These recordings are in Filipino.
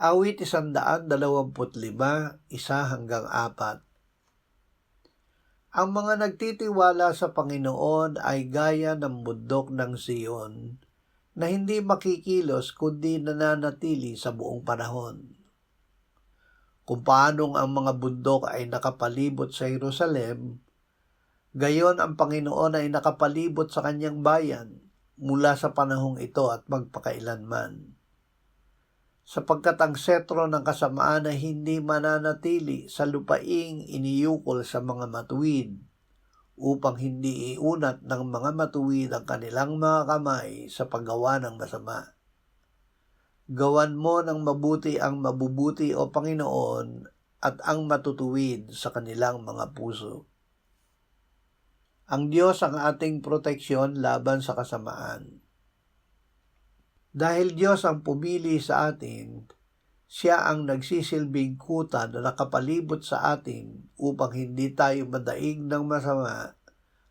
Awit 125, 1-4. Ang mga nagtitiwala sa Panginoon ay gaya ng bundok ng Sion, na hindi makikilos kundi nananatili sa buong panahon. Kung paanong ang mga bundok ay nakapalibot sa Jerusalem, gayon ang Panginoon ay nakapalibot sa kanyang bayan mula sa panahong ito at magpakailanman. Sapagkat ang setro ng kasamaan ay hindi mananatili sa lupaing iniyukol sa mga matuwid, upang hindi iunat ng mga matuwid ang kanilang mga kamay sa paggawa ng masama. Gawan mo ng mabuti ang mabubuti, O Panginoon, at ang matutuwid sa kanilang mga puso. Ang Diyos ang ating proteksyon laban sa kasamaan. Dahil Diyos ang pumili sa atin, Siya ang nagsisilbing kuta na nakapalibot sa atin upang hindi tayo madaig ng masama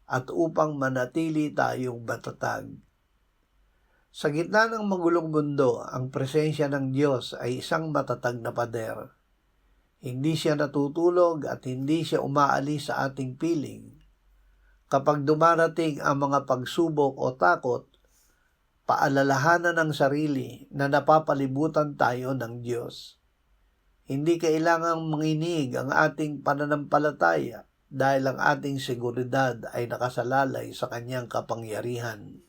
at upang manatili tayong matatag. Sa gitna ng magulong mundo, ang presensya ng Diyos ay isang matatag na pader. Hindi siya natutulog at hindi siya umaalis sa ating piling. Kapag dumarating ang mga pagsubok o takot, paalalahanan ng sarili na napapalibutan tayo ng Diyos. Hindi kailangang manginig ang ating pananampalataya dahil ang ating seguridad ay nakasalalay sa kanyang kapangyarihan.